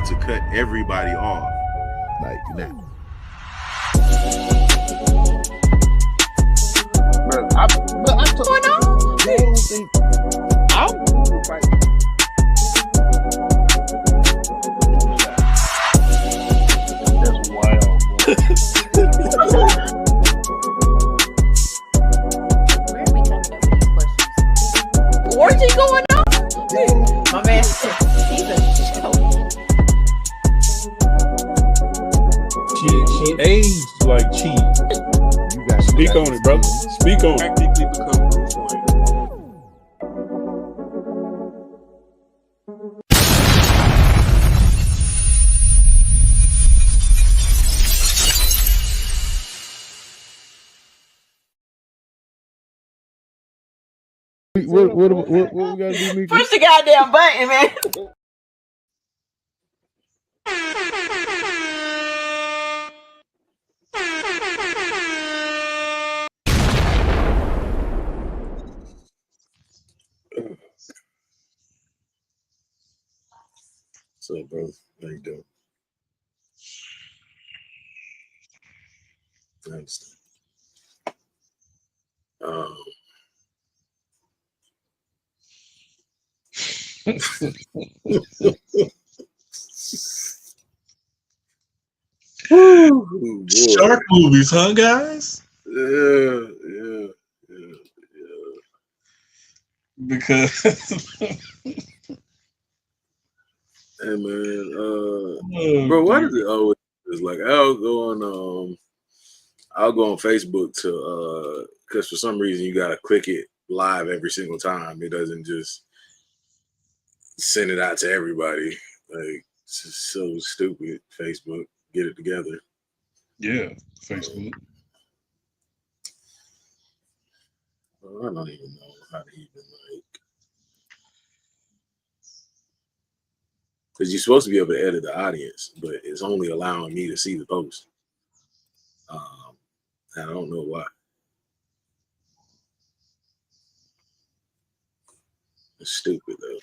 about to cut everybody off. Like now. I don't think I'm fight. That's wild, bro. Where are we coming up with these questions? Orgy going on? My man, he's a joke. She aged like cheap. You got Speak on it, brother. Speak on it. Practically become Bruce Wayne. What we gotta do, Mika? Push the goddamn button, man. So, bro, how you doing? I understand. Ooh, Shark movies, huh, guys? Yeah. Because Hey man, bro, why does it always? It's like I'll go on Facebook to because for some reason you gotta click it live every single time. It doesn't just send it out to everybody. Like it's just so stupid. Facebook, get it together. yeah, Facebook. Well, I don't even know how to even like. Because you're supposed to be able to edit the audience, but it's only allowing me to see the post. I don't know why. It's stupid though.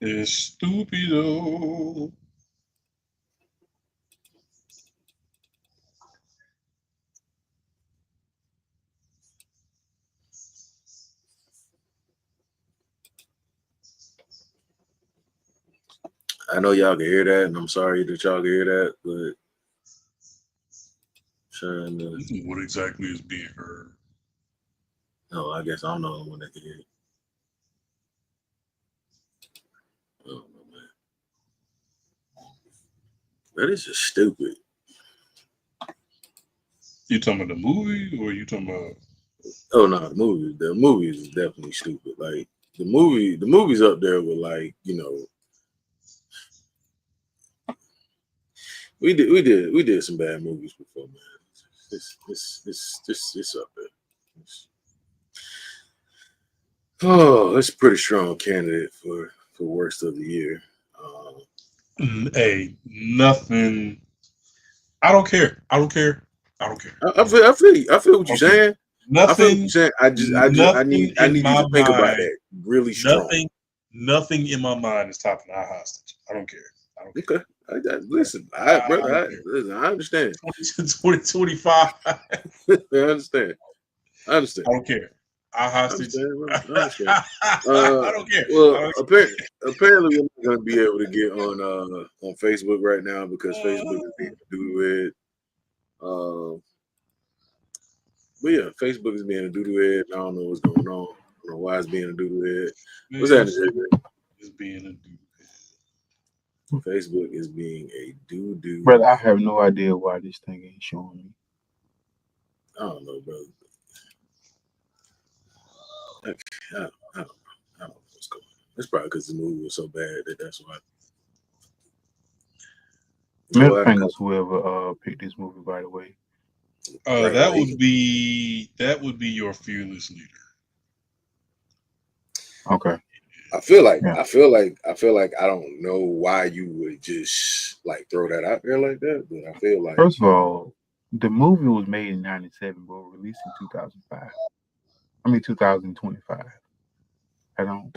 It's stupido. I know y'all can hear that, and I'm sorry that y'all can hear that, but trying to. What exactly is being heard? No, I guess I'm the only one that can hear it. Oh man, that is just stupid. You talking about the movie, or you talking about? Oh no, the movie is definitely stupid. Like the movie's up there with like we did some bad movies before, man. It's up there. It's a pretty strong candidate for worst of the year. Hey, nothing. I don't care. I feel what you're saying. Nothing. I feel what you're saying. I need you to think about that really strong. Nothing in my mind is topping our hostage. I don't care. Okay. Listen, I understand. 2025. I understand. I don't care. Our hostage. I understand. I don't care. Well, apparently we're not going to be able to get on Facebook right now because Facebook is being a doo-doo head. But yeah, Facebook is being a doo-doo head. I don't know what's going on. I don't know why it's being a doo-doo head. What's happening, JJ? It's being a doo-doo head. Facebook is being a doo-doo. Brother, I have no idea why this thing ain't showing me. I don't know, brother. I don't know what's going on. It's probably because the movie was so bad that's why. Middle fingers, whoever picked this movie, by the way. That would be your fearless leader. Okay. I feel like I don't know why you would just like throw that out there like that, but I feel like first of all, the movie was made in '97, but released in 2005. I mean 2025. I don't.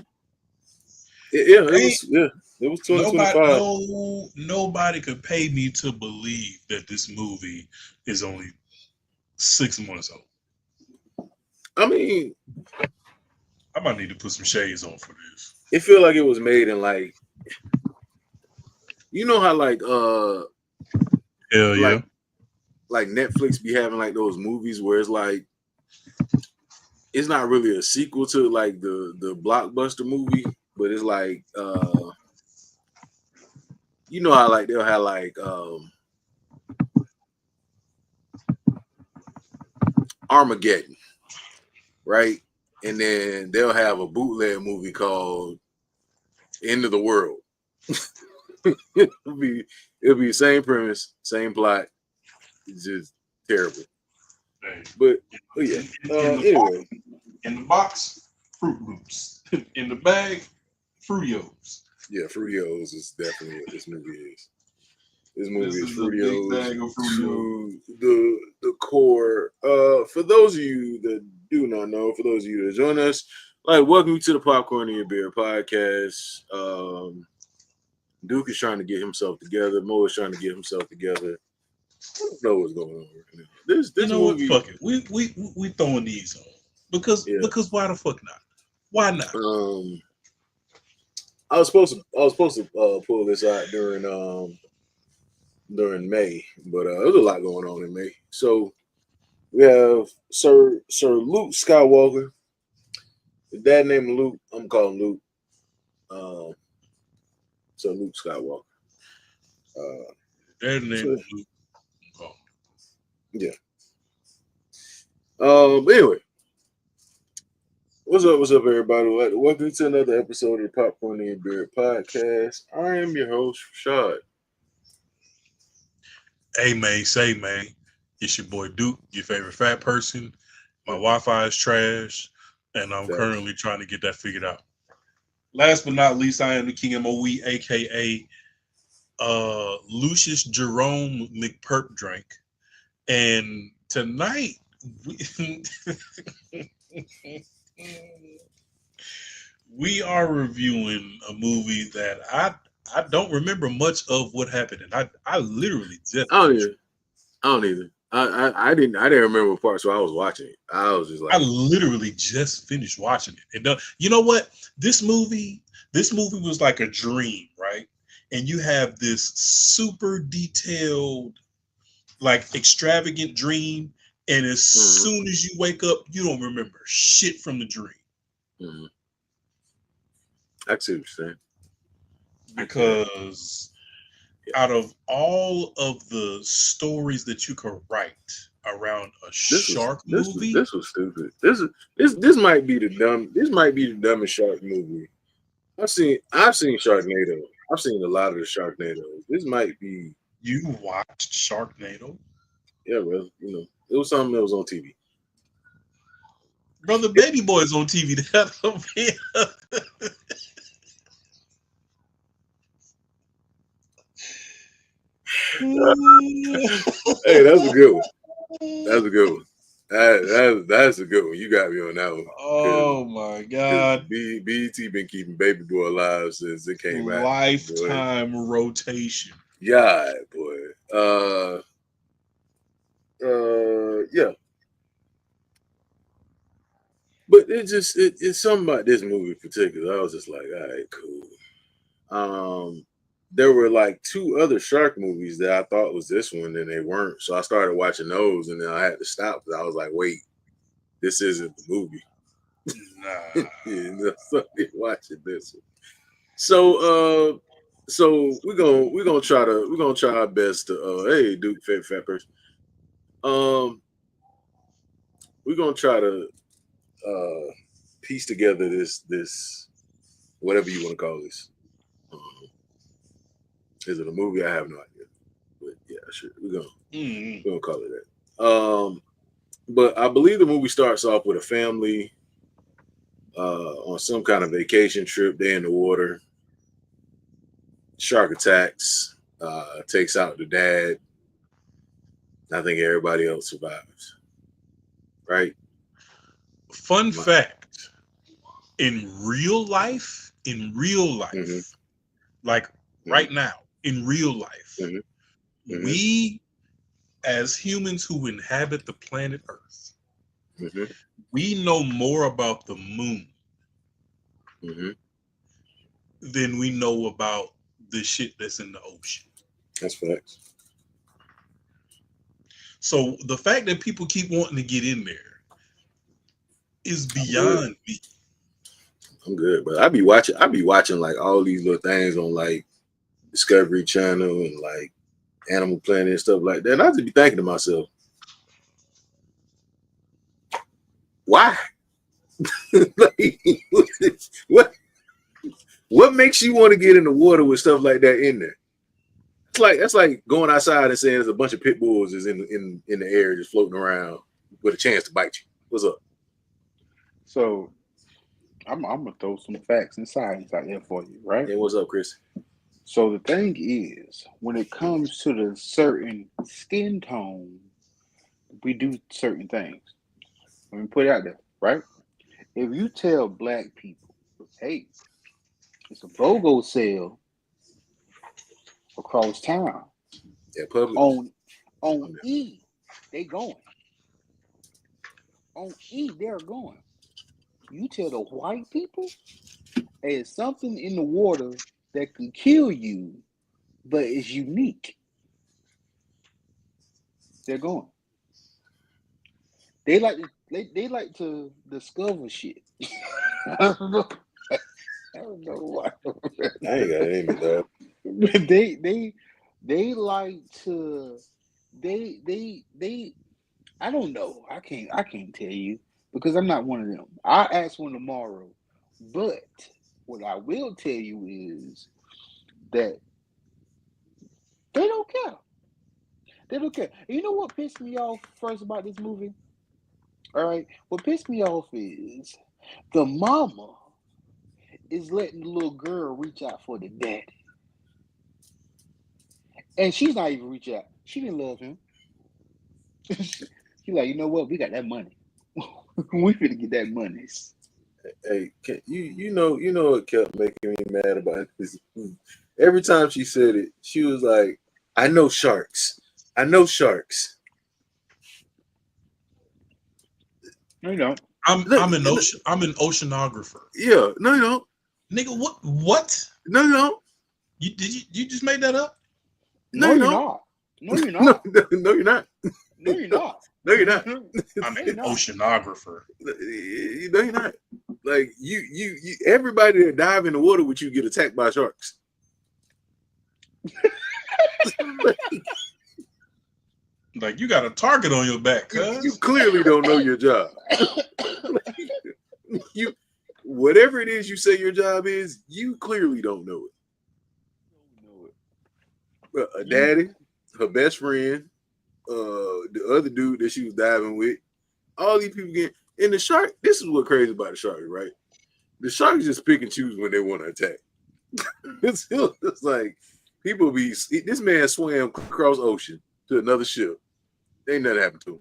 It was 2025. Nobody could pay me to believe that this movie is only 6 months old. I mean, I might need to put some shades on for this. it feel like it was made in like, you know how like Hell yeah. like Netflix be having like those movies where it's like it's not really a sequel to like the blockbuster movie, but it's like you know how like they'll have like Armageddon, right? And then they'll have a bootleg movie called End of the World. it'll be same premise, same plot. It's just terrible. Hey, But yeah. Anyway. In the box, Fruit Loops. In the bag, Fruitios. Yeah, Fruitios is definitely what this movie is. This movie is a big bag Fruitios of Fruitios. to the core. For those of you that do not know, for those of you that join us, like welcome you to the Popcorn and Your Beer podcast. Duke is trying to get himself together. Mo is trying to get himself together. I don't know what's going on right now. This You know movie, what? Fuck it. We throwing these on because why the fuck not? Why not? I was supposed to pull this out during May, but there's a lot going on in May. So we have Sir Luke Skywalker. His dad named him Luke. I'm calling Luke. Sir Luke Skywalker. Dad named Luke. Yeah. But anyway, what's up, everybody? Welcome to another episode of the Popcorn and Beer podcast. I am your host, Rashad. Hey, man, say, man, it's your boy Duke, your favorite fat person. My Wi-Fi is trash, and I'm currently trying to get that figured out. Last but not least, I am the King MOE, a.k.a. Lucius Jerome McPerp Drink. And tonight, we are reviewing a movie that I don't remember much of what happened, and I literally just I don't either. I didn't remember what part, so I was watching it. I was just like, I literally just finished watching it, and you know what? This movie was like a dream, right? And you have this super detailed, like extravagant dream, and as soon as you wake up, you don't remember shit from the dream. Mm-hmm. I see what you're saying. Because out of all of the stories that you could write around a shark movie, this was stupid. This might be the dumbest shark movie. I've seen Sharknado. I've seen a lot of the Sharknadoes. This might be. You watched Sharknado? Yeah, well, you know, it was something that was on TV. Brother, Baby Boy's on TV. Hey, that's a good one. That's a good one. That's a good one. You got me on that one. Oh my God. BET been keeping Baby Boy alive since it came out. Lifetime rotation. Yeah, boy. Yeah. But it's something about this movie in particular. I was just like, all right, cool. There were like 2 other shark movies that I thought was this one, and they weren't. So I started watching those, and then I had to stop because I was like, wait, this isn't the movie. Nah. Yeah, so I watching this one. So we're gonna try our best to hey Duke, fat person. We're gonna try to piece together this whatever you want to call this. Is it a movie? I have no idea, but yeah, sure. We're gonna call it that. But I believe the movie starts off with a family on some kind of vacation trip. They're in the water. Shark attacks, takes out the dad. I think everybody else survives. Right? Fun fact: in real life, in real life, Mhm. like right now, in real life, Mhm. Mhm. we as humans who inhabit the planet Earth, Mhm. we know more about the moon Mhm. than we know about the shit that's in the ocean. That's facts. So the fact that people keep wanting to get in there is I'm good. beyond me. I'm good, but I be watching like all these little things on like Discovery Channel and like Animal Planet and stuff like that. And I just be thinking to myself, why? Like, what what makes you want to get in the water with stuff like that in there? That's like going outside and saying there's a bunch of pit bulls is in the air just floating around with a chance to bite you. What's up? So I'm gonna throw some facts and science out there for you, right? Hey, what's up, Chris? So the thing is, when it comes to the certain skin tone, we do certain things. Let me put it out there, right? If you tell black people, hey, it's a BOGO sale across town Yeah, public. on E, they going. On E, they're going. You tell the white people there's something in the water that could kill you, but it's unique. They're going. They like to discover shit. I don't know. I don't know why. I ain't got any dog. They like to they I don't know. I can't tell you because I'm not one of them. I ask one tomorrow, but what I will tell you is that they don't care. They don't care. And you know what pissed me off first about this movie? All right, what pissed me off is the mama is letting the little girl reach out for the daddy, and she's not even reach out. She didn't love him. She's like, you know what? We got that money. We finna get that money. Hey, you know what kept making me mad about this? Every time she said it, she was like, "I know sharks. I know sharks." No, you don't. I'm Look, I'm an oceanographer. yeah, no, you don't. Nigga, what? No, you don't. You just made that up? No, No, you you're don't. not. No, you're No, not. no, you're not. No, you're not. No, you're not. I'm No, an you're not. oceanographer. No, you're not. Like you everybody that dive in the water with you get attacked by sharks. Like you got a target on your back, You cuz. clearly don't know your job. You whatever it is you say your job is, you clearly don't know it. Well, a daddy, her best friend, the other dude that she was diving with, all these people get and the shark. This is what crazy about the shark, right? The sharks just pick and choose when they want to attack. it's like people be. This man swam across ocean to another ship. Ain't nothing happened to him.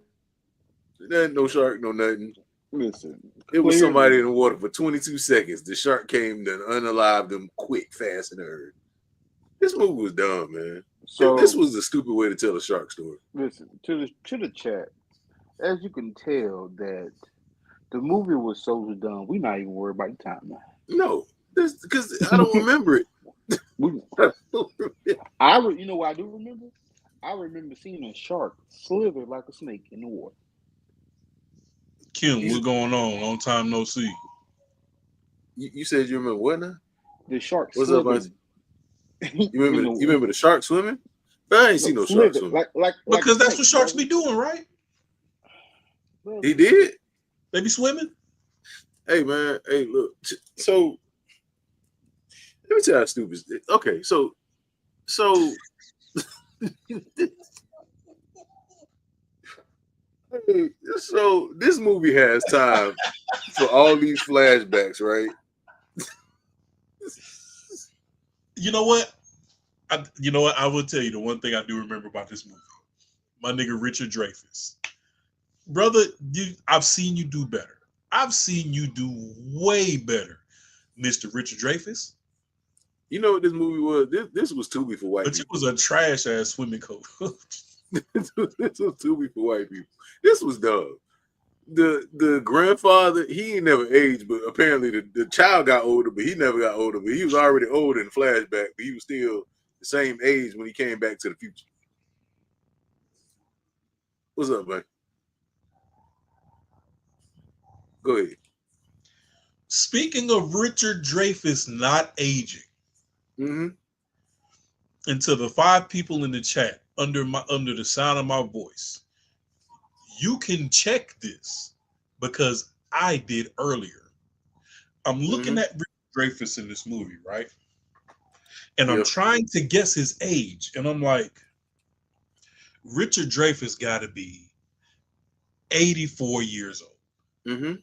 There ain't no shark, no nothing. Listen, It was somebody in the water for 22 seconds. The shark came to unalive them quick, fast, and hurried. This movie was dumb, man. So This was a stupid way to tell a shark story. listen to the chat. As you can tell, that the movie was so done. We're not even worried about the timeline. No, this because I don't remember it. You know what I do remember? I remember seeing a shark slither like a snake in the water. Kim, what's going on? Long time no see. You said you remember what now? The shark What's up, slithered. You remember the shark swimming? But I ain't seen no shark slithered, swimming. Because that's snake, what sharks brother. be doing, right? He did? They be swimming? Hey man, hey look. So let me tell you how stupid. Okay, so hey, so this movie has time for all these flashbacks, right? You know what? I will tell you the one thing I do remember about this movie. My nigga Richard Dreyfuss. Brother, I've seen you do better. I've seen you do way better Mr. Richard Dreyfuss. You know what this movie was? This was Tubi for white But it people. was a trash ass swimming coat. This was Tubi for white people. This was dumb. The grandfather, he ain't never aged, but apparently the child got older, but he never got older. But he was already old in the flashback, but he was still the same age when he came back to the future. What's up, man? Go ahead. Speaking of Richard Dreyfuss not aging, Mm-hmm. and to the 5 people in the chat under the sound of my voice, you can check this because I did earlier. I'm looking at Richard Dreyfuss in this movie, right? And I'm trying to guess his age. And I'm like, Richard Dreyfuss got to be 84 years old. Mm-hmm.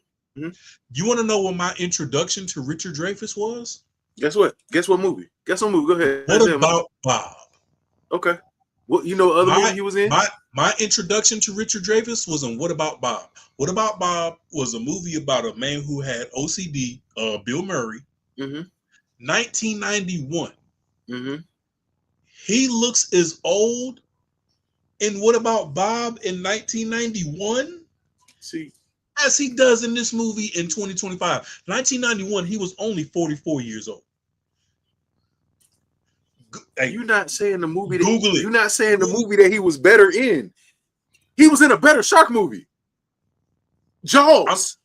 You want to know what my introduction to Richard Dreyfuss was? Guess what? Guess what movie? Guess what movie? Go ahead. What About Bob? Okay. What you know? Other movie he was in? My introduction to Richard Dreyfuss was in What About Bob? What About Bob was a movie about a man who had OCD. Bill Murray. 1991. He looks as old in What About Bob in 1991? See, as he does in this movie in 2025. 1991, he was only 44 years old. Hey, you're not saying the movie that Google it. You're not saying the movie that he was better in. He was in a better shark movie. Jaws.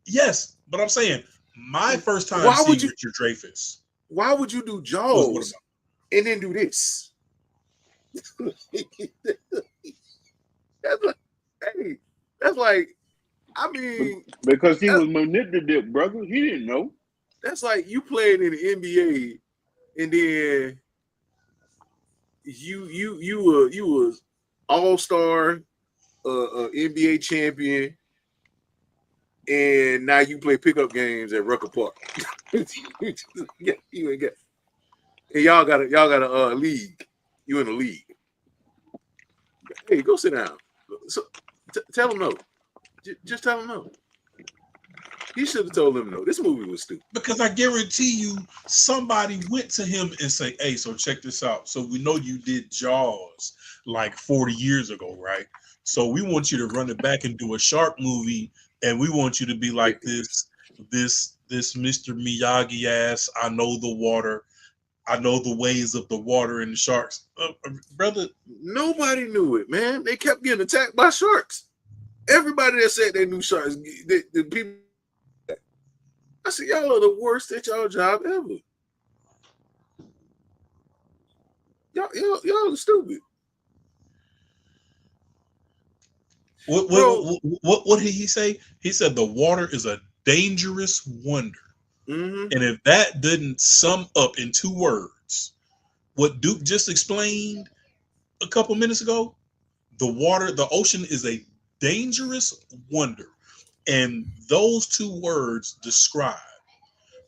Yes, but I'm saying my first time seeing Richard Dreyfuss. Why would you do Jaws and then do this? That's like, I mean, because he was manipulative, brother. He didn't know. That's like you playing in the NBA, and then you was all-star, NBA champion, and now you play pickup games at Rucker Park. Yeah, you ain't got. And y'all got a league. You in a league. Hey, go sit down. So, tell him no. Just tell him no. He should have told him no. This movie was stupid. Because I guarantee you, somebody went to him and say, "Hey, so check this out. So we know you did Jaws like 40 years ago, right? So we want you to run it back and do a shark movie, and we want you to be like this Mr. Miyagi ass. I know the water. I know the ways of the water and the sharks." Brother, nobody knew it, man. They kept getting attacked by sharks. Everybody that said they knew sharks, the people. I said, y'all are the worst at y'all job ever. Y'all are stupid. What did he say? He said the water is a dangerous wonder. And if that didn't sum up in 2 words what Duke just explained a couple minutes ago, the ocean is a dangerous wonder. And those 2 words describe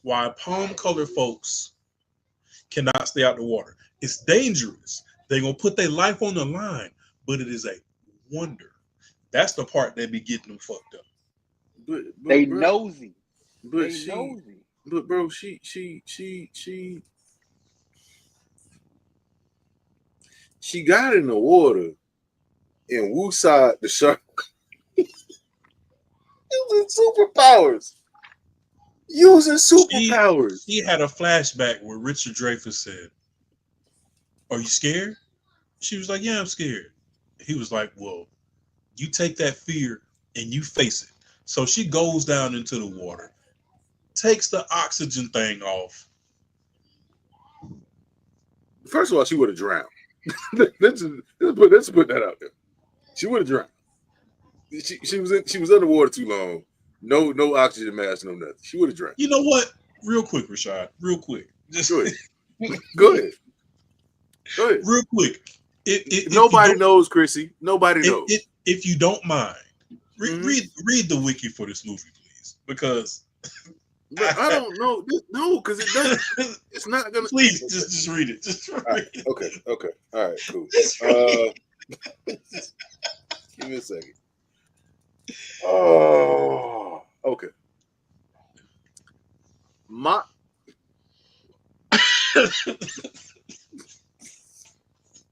why palm-colored folks cannot stay out the water. It's dangerous. They're going to put their life on the line, but it is a wonder. That's the part that be getting them fucked up. But they bro, nosy. But they nosy. But bro, she got in the water and woosah the shark. Using superpowers. She had a flashback where Richard Dreyfuss said, "Are you scared?" She was like, "Yeah, I'm scared." He was like, "Well, you take that fear and you face it." So she goes down into the water, takes the oxygen thing off. First of all, she would have drowned. let's put that out there. She would have drowned. She was underwater too long. No oxygen mask, no nothing. She would have drowned. You know what? Real quick, Rashad. Real quick. Just go ahead. Go ahead. Real quick. Nobody knows, Chrissy. Nobody knows. If you don't mind, read the wiki for this movie, please, because I don't know. No, because it doesn't. It's not gonna. Please, just read it. Just read it. Okay. All right. Cool. Give me a second. Oh, okay.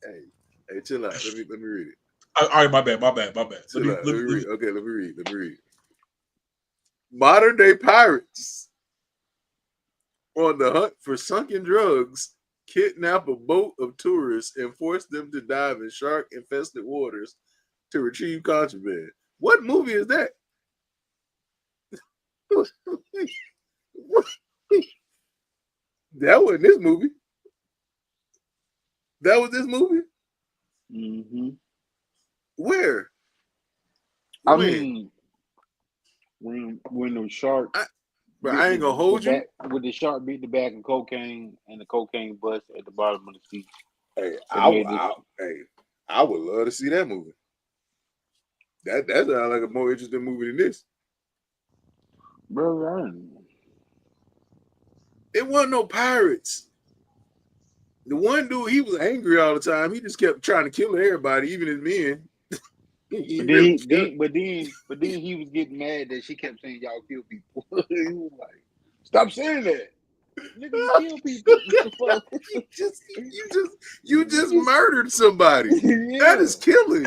Hey, chill out. Let me read it. All right, my bad. Chill out. Let me read. Okay, let me read. Modern day pirates on the hunt for sunken drugs kidnap a boat of tourists and force them to dive in shark-infested waters to retrieve contraband. What movie is that? That wasn't this movie. That was this movie? Mm-hmm. Where? I When? mean, when the shark But I ain't gonna hold you. with the shark beat the bag of cocaine and the cocaine bust at the bottom of the sea. Hey, They made this, I would love to see that movie. That sounds like a more interesting movie than this. bro. I don't know. It wasn't no pirates. The one dude, he was angry all the time. He just kept trying to kill everybody, even his men. But then he was getting mad that she kept saying y'all kill people. He was like, stop saying that. Nigga, you kill people. What the fuck? you just murdered somebody. Yeah. That is killing.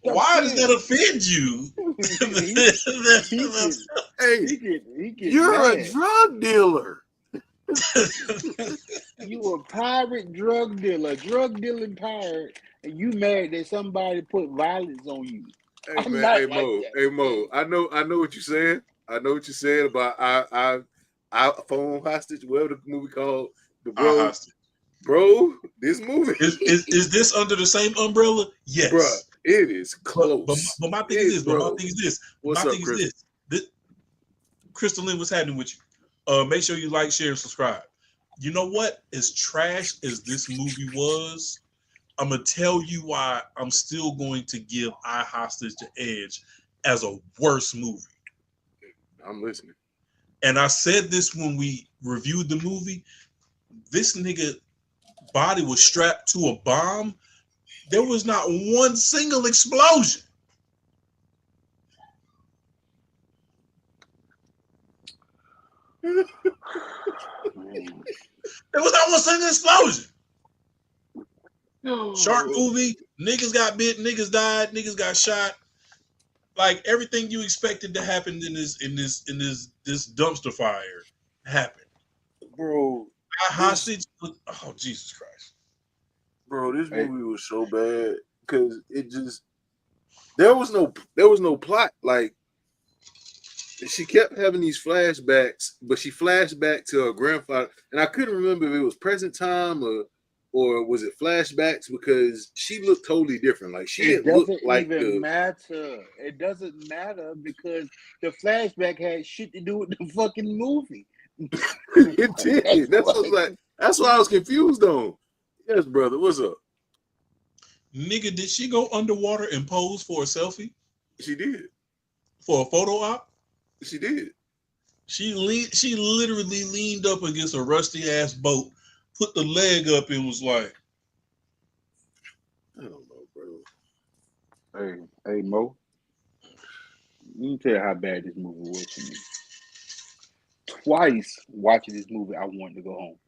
Why does that offend you? He get You're mad. a drug dealer. You a pirate drug dealer, drug dealing pirate, and you mad that somebody put violence on you. Hey man, hey Mo. I know what you're saying. I know what you're saying about I phone hostage, whatever the movie called. But bro, this movie is this under the same umbrella? Yes, bro. It is close. But my thing is this. Crystal Lynn, what's happening with you? Make sure you like, share, and subscribe. You know what? As trash as this movie was, I'm gonna tell you why I'm still going to give I Hostage the edge as a worse movie. I'm listening. And I said this when we reviewed the movie. This nigga body was strapped to a bomb. There was not one single explosion. There was not one single explosion. Shark movie, niggas got bit, niggas died, niggas got shot. Like everything you expected to happen in this dumpster fire happened. Bro, I Hostage. Oh Jesus Christ. Bro, this movie was so bad because it just there was no plot. Like she kept having these flashbacks, but she flashed back to her grandfather, and I couldn't remember if it was present time or was it flashbacks because she looked totally different. Like she didn't look like matter. It doesn't matter because the flashback had shit to do with the fucking movie. It did. That's why I was confused on. Yes, brother. What's up? Nigga, did she go underwater and pose for a selfie? She did. For a photo op? She did. She literally leaned up against a rusty ass boat, put the leg up, and was like, I don't know, bro. Hey, Mo. Let me tell you how bad this movie was for me. Twice watching this movie, I wanted to go home,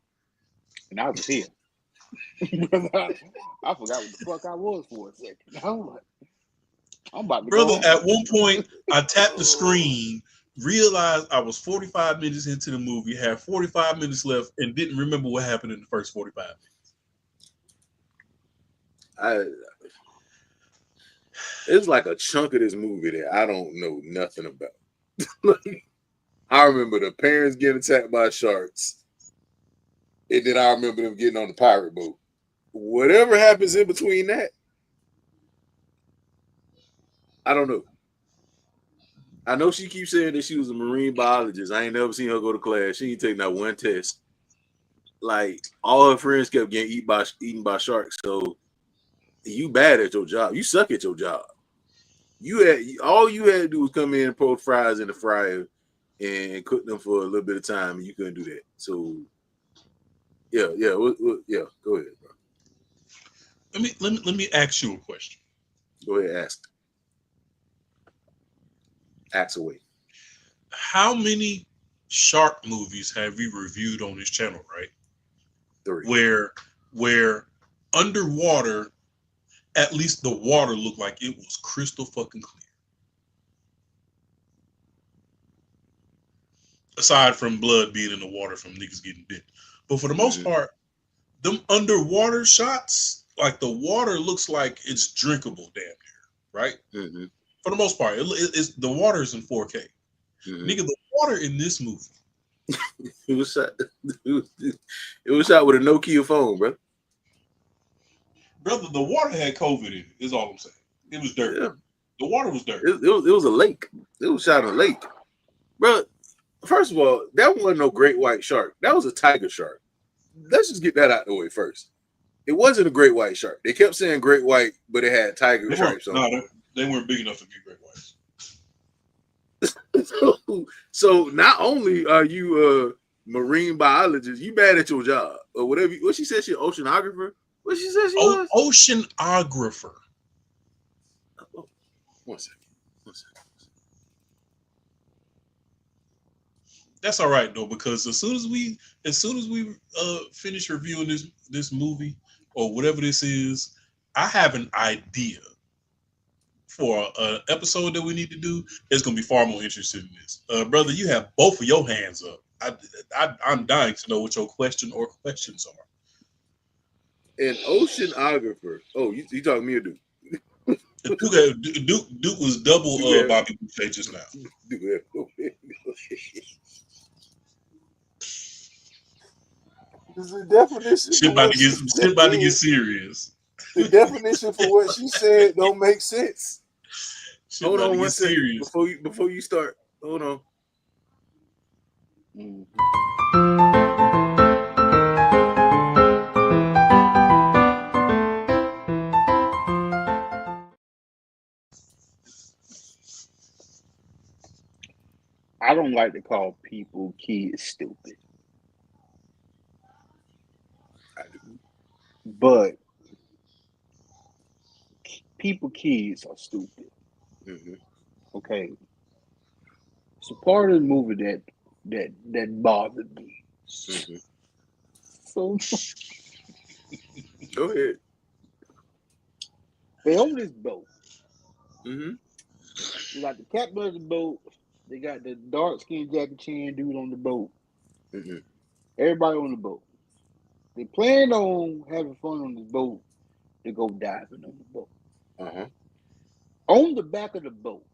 and I was here. I forgot what the fuck I was for a second. I'm about to brother, go home. at one point, I tapped the screen, realized I was 45 minutes into the movie, had 45 minutes left, and didn't remember what happened in the first 45 minutes. It's like a chunk of this movie that I don't know nothing about. I remember the parents getting attacked by sharks, and then I remember them getting on the pirate boat. Whatever happens in between that, I don't know. I know she keeps saying that she was a marine biologist. I ain't never seen her go to class. She ain't taking that one test. Like all her friends kept getting eaten by sharks. So you bad at your job. You suck at your job. All you had to do was come in and put fries in the fryer and cook them for a little bit of time, and you couldn't do that. So yeah. Go ahead, bro. Let me ask you a question. Go ahead, ask. Ask away. How many shark movies have we reviewed on this channel, right? 3. where underwater, at least the water looked like it was crystal fucking clear. Aside from blood being in the water from niggas getting bit. But for the most part, them underwater shots, like the water looks like it's drinkable damn near, right? Mm-hmm. For the most part, it's the water is in 4K. Mm-hmm. Nigga, the water in this movie. It was shot. It was shot with a Nokia phone, bro. Brother, the water had COVID in it, is all I'm saying. It was dirt. Yeah. The water was dirt. It was a lake. It was shot in a lake. Bro, first of all, that wasn't no great white shark. That was a tiger shark. Let's just get that out the way first. It wasn't a great white shark. They kept saying great white, but it had tiger stripes on it. No, they weren't big enough to be great whites. So not only are you a marine biologist, you bad at your job or whatever. What she said, she an oceanographer. What she said she was? Oceanographer. Oh, one second. That's all right though, because as soon as we finish reviewing this movie or whatever this is, I have an idea for an episode that we need to do. It's gonna be far more interesting than this. Brother, you have both of your hands up. I'm dying to know what your question or questions are. An oceanographer. Oh, you talking to me or Duke? Duke was double Bobby Boucher just now. This is the definition. Shit about to get serious. The definition for what she said don't make sense. Shit Hold on one second. Serious. Before you start. Hold on. I don't like to call people kids stupid. I do. But kids are stupid. Mm-hmm. Okay. It's a part of the movie that bothered me. Mm-hmm. So Go ahead. they on this boat. Mm-hmm. You got the captain of the boat. They got the dark skinned Jackie Chan dude on the boat. Mm-hmm. Everybody on the boat. They planned on having fun on this boat to go diving on the boat. Uh-huh. On the back of the boat,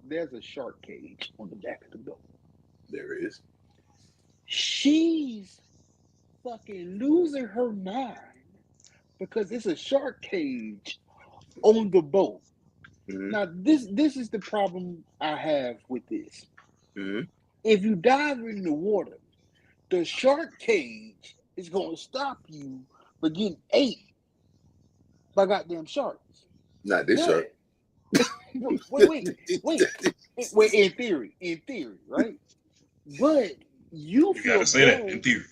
there's a shark cage on the back of the boat. There it is. She's fucking losing her mind because it's a shark cage on the boat. Mm-hmm. Now, this is the problem I have with this. Mm-hmm. If you dive in the water, the shark cage is going to stop you from getting ate by goddamn sharks. Not this shark. Wait. In theory, right? But you feel gotta say that in theory.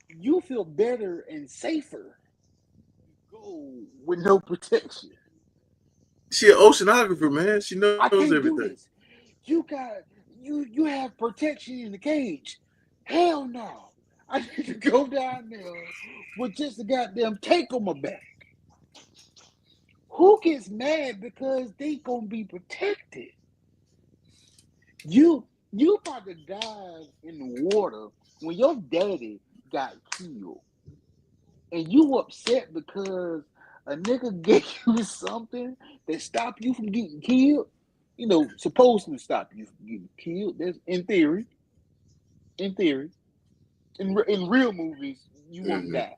You feel better and safer go with no protection. She an oceanographer, man. She knows I can't everything. do this. You have protection in the cage. Hell no. I need to go down there with just a goddamn tank on my back. Who gets mad because they gonna be protected? You about to dive in the water when your daddy got killed, and you upset because a nigga gave you something that stopped you from getting killed. You know, supposed to stop you from getting killed. That's in theory. In real movies, you won't die.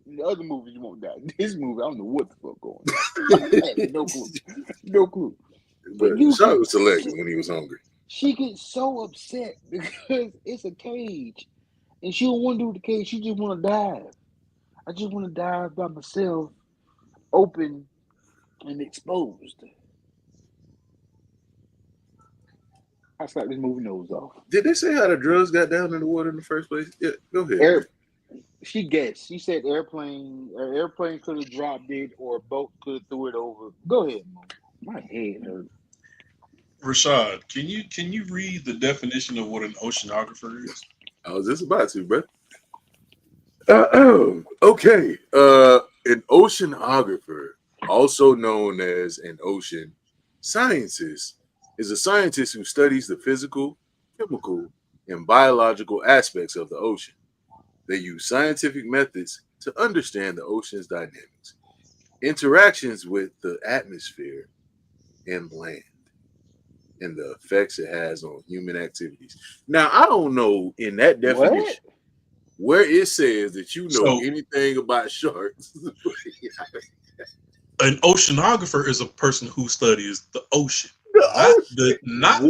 In the other movies, you won't die. This movie, I don't know what the fuck going on. I had no clue. But Sean was selected when he was hungry. She gets so upset because it's a cage, and she don't want to do the cage. She just want to dive. I just want to dive by myself, open and exposed. I slapped this movie nose off. Did they say how the drugs got down in the water in the first place? Yeah, go ahead. She guessed. She said airplane could have dropped it, or a boat could have threw it over. Go ahead, Mo. My head hurts. Rashad, can you read the definition of what an oceanographer is? I was just about to, bro. Okay. An oceanographer, also known as an ocean scientist, is a scientist who studies the physical, chemical, and biological aspects of the ocean. They use scientific methods to understand the ocean's dynamics, interactions with the atmosphere and land, and the effects it has on human activities. Now, I don't know in that What? definition where it says that you know So anything about sharks. an oceanographer is a person who studies the ocean, The ocean,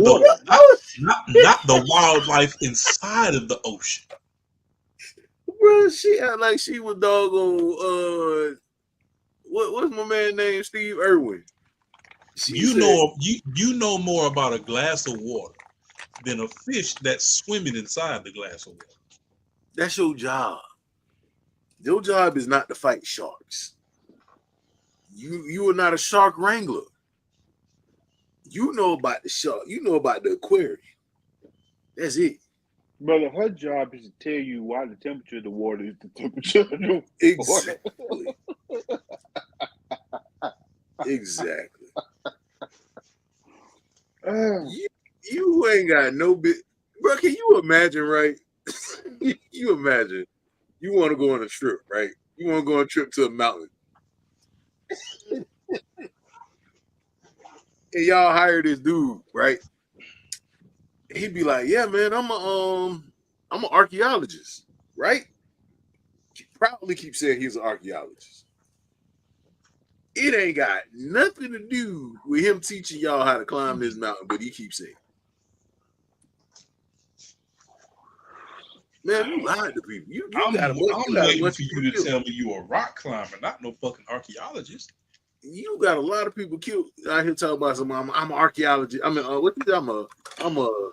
Water. the ocean, not the wildlife inside of the ocean. bro. She act like she was doggone. What's my man named Steve Irwin? She You said know you know more about a glass of water than a fish that's swimming inside the glass of water. that's your job. Your job is not to fight sharks. You are not a shark wrangler. You know about the shark. You know about the aquarium. That's it. Brother, her job is to tell you why the temperature of the water is the temperature of the water. Exactly. Exactly. You ain't got no bit, bro. Can you imagine, right? You imagine you want to go on a trip, right? You want to go on a trip to a mountain, and y'all hire this dude, right? He'd be like, "Yeah, man, I'm an archaeologist, right?" He proudly keep saying he's an archaeologist. It ain't got nothing to do with him teaching y'all how to climb this mountain, but he keeps saying, "Man, you lied to people. You I'm got a bunch, I'm you got a waiting bunch for of you people to killed. tell me you a rock climber, not no fucking archaeologist. You got a lot of people killed out here talking about some. I'm an archaeologist. I mean, what you? I'm a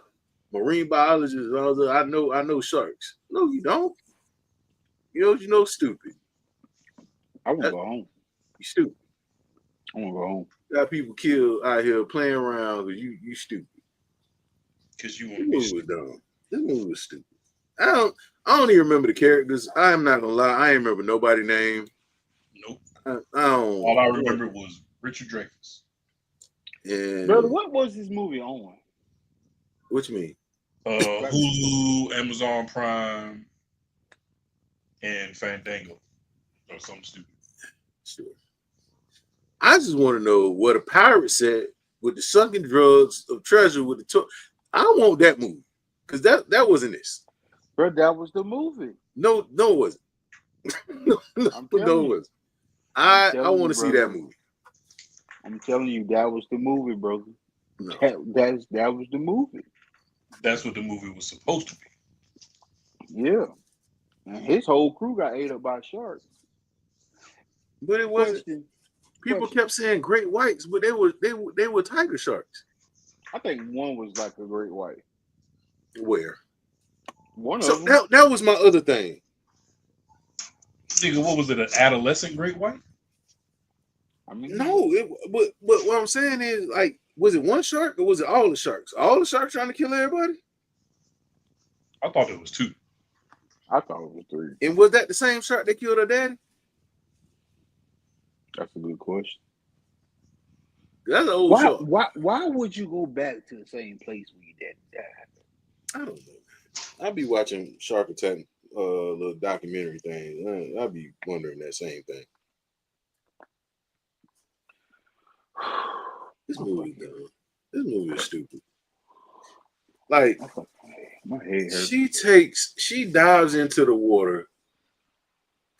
marine biologist. I know sharks. No, you don't. You know, stupid. I want to That, go home. you stupid. I want to go home. Got people killed out here playing around because you stupid. Because you want This to be movie was dumb. This movie was stupid. I don't even remember the characters. I am not gonna lie. I ain't remember nobody's name. nope. I don't. All I remember was Richard Dreyfuss. Brother, And what was this movie on? what you mean? Hulu, Amazon Prime, and Fandango, or something stupid. Sure. I just want to know what a pirate said with the sunken drugs of treasure with the. I want that movie because that wasn't this. Bro, that was the movie. No, it wasn't. no, I'm it telling you. wasn't. I telling want you, to see that brother. movie. I'm telling you, that was the movie, brother. No. That was the movie. That's what the movie was supposed to be. Yeah. And his whole crew got ate up by sharks. But it wasn't. Question. People kept saying great whites, but they were tiger sharks. I think one was like a great white. Where? One So of them. that was my other thing. Nigga, what was it? An adolescent great white? I mean, No, but what I'm saying is, like, was it one shark or was it all the sharks? All the sharks trying to kill everybody? I thought it was two. I thought it was three. And was that the same shark that killed her daddy? That's a good question. That's an old shark. Why would you go back to the same place where your dad died? I don't know. I'll be watching Shark Attack, little documentary thing. I'll be wondering that same thing. This movie is dumb. This movie is stupid. Like, my head hurts. she dives into the water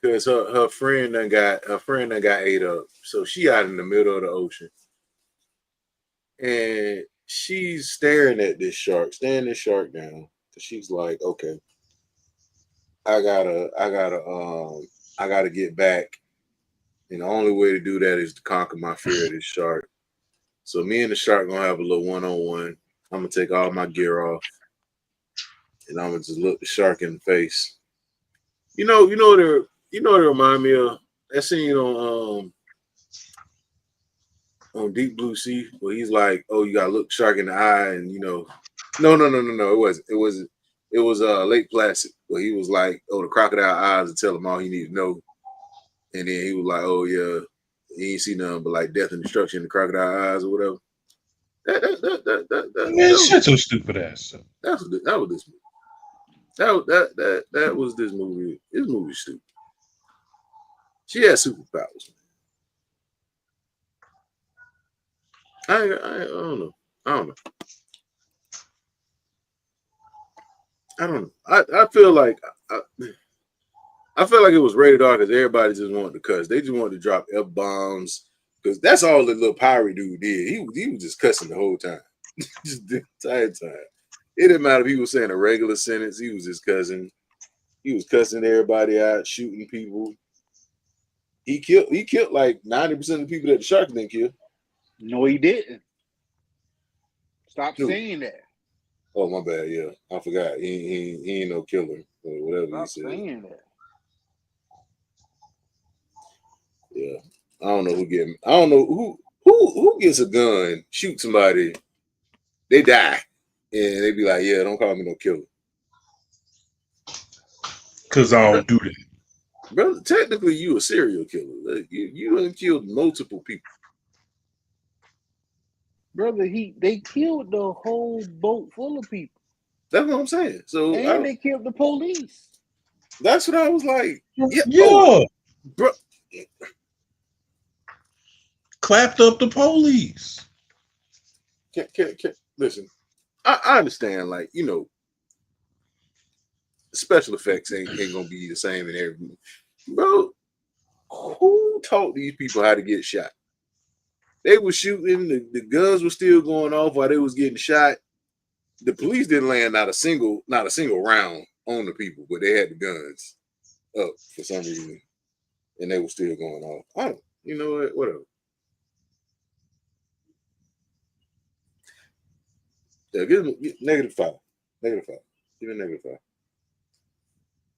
because her friend done got ate up. So she out in the middle of the ocean. And she's staring this shark down. She's like, okay, I gotta get back. And the only way to do that is to conquer my fear of this shark. So me and the shark gonna have a little one-on-one. I'm gonna take all my gear off, and I'm gonna just look the shark in the face. You know what it remind me of? That scene on Deep Blue Sea where he's like, "Oh, you gotta look the shark in the eye," and no, it wasn't. It It was Lake Placid, where he was like, "Oh, the crocodile eyes to tell him all he needed to know," and then he was like, "Oh yeah, he ain't see nothing but like death and destruction in the crocodile eyes or whatever." Man, shut your stupid ass up. That was this movie. That was this movie. This movie's stupid. She had superpowers. I don't know. I don't know. I don't know. I feel like I feel like it was rated R because everybody just wanted to cuss. They just wanted to drop F bombs because that's all the little pirate dude did. He was just cussing the whole time, just the entire time. It didn't matter if he was saying a regular sentence. He was just cussing. He was cussing everybody out, shooting people. He killed like 90% of the people that the shark didn't kill. No, he didn't. Stop Who? saying that. Oh my bad, yeah. I forgot. He ain't no killer or whatever Stop he said. saying that. Yeah. I don't know who gets a gun, shoot somebody, they die. And they be like, yeah, don't call me no killer. Cause I don't do that. Brother, technically you a serial killer. Like, you done killed multiple people. Brother, they killed the whole boat full of people. That's what I'm saying. So And they killed the police. that's what I was like. Yeah. Oh, bro. Clapped up the police. Listen, I understand, like, you know, special effects ain't gonna be the same in every movie. Bro, who taught these people how to get shot? They were shooting, the guns were still going off while they was getting shot. The police didn't land not a single round on the people, but they had the guns up for some reason, and they were still going off. You know what? Whatever. Yeah, give me -5. -5. Give me -5.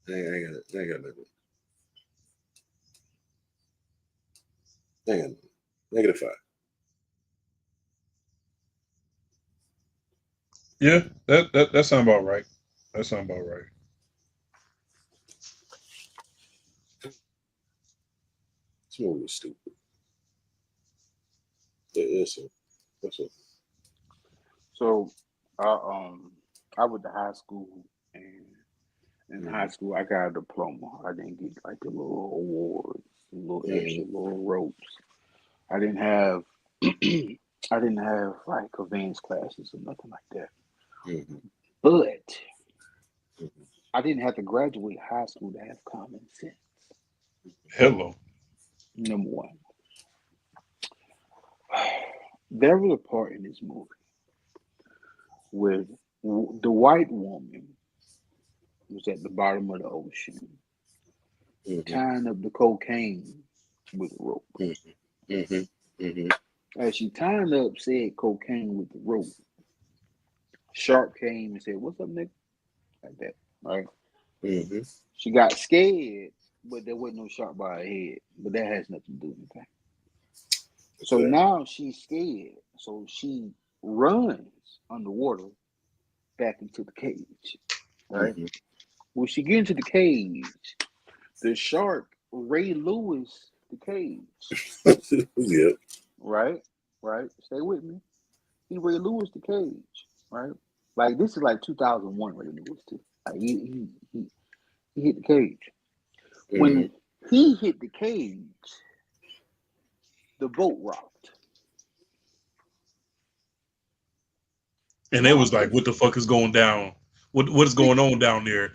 I ain't got nothing. Hang on. -5. Yeah, that sounds about right. That sounds about right. This movie was stupid. Yes, sir. So I went to high school, and in high school I got a diploma. I didn't get like the little awards, the little extra little ropes. I didn't have like advanced classes or nothing like that. But I didn't have to graduate high school to have common sense. Hello. Number one. There was a part in this movie where the white woman was at the bottom of the ocean, tying up the cocaine with a rope. As she tying up said cocaine with the rope, shark came and said, "What's up, nigga?" Like that, right? She got scared, but there wasn't no shark by her head. But that has nothing to do with anything. So now she's scared. So she runs underwater back into the cage. Right? When she gets into the cage, the shark Ray Lewis the cage. Yeah. Right? Stay with me. He Ray Lewis the cage. Right? Like this is like 2001 Ray Lewis too. Like he hit the cage. When he hit the cage, the boat rocked. And it was like, what the fuck is going down? What is going on down there?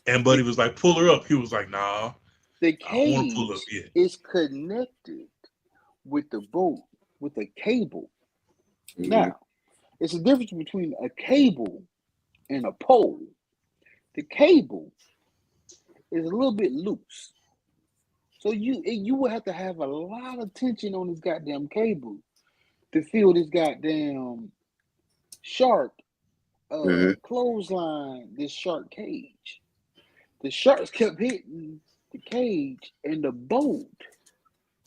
And Buddy was like, pull her up. He was like, nah. The I don't want cage to pull up yet. is connected with the boat with a cable. Now, it's a difference between a cable and a pole. The cable is a little bit loose. So you would have to have a lot of tension on this goddamn cable to feel this goddamn shark clothesline this shark cage. The sharks kept hitting the cage, and the boat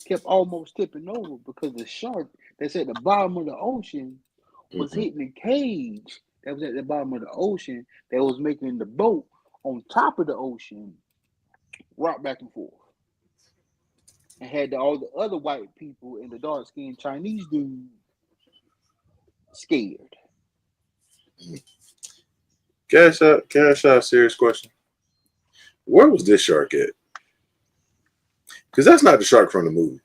kept almost tipping over because the shark that's at the bottom of the ocean was hitting the cage that was at the bottom of the ocean that was making the boat on top of the ocean rock back and forth. And had all the other white people and the dark skinned Chinese dude scared. Cash out, serious question. Where was this shark at? Because that's not the shark from the movie.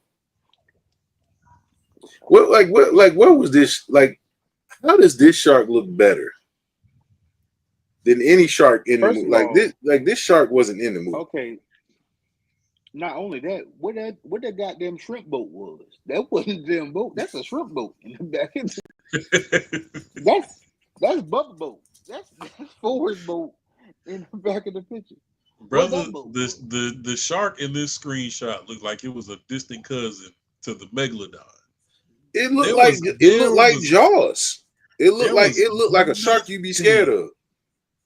Where was this? Like, how does this shark look better than any shark in the First movie? of all, This shark wasn't in the movie. okay. Not only that, what that goddamn shrimp boat was. That wasn't a damn boat. That's a shrimp boat in the back. That's Bubba boat. That's Ford's boat in the back of the picture. Brother, the shark in this screenshot looked like it was a distant cousin to the megalodon. It looked like Jaws. It looked like a shark you'd be scared of.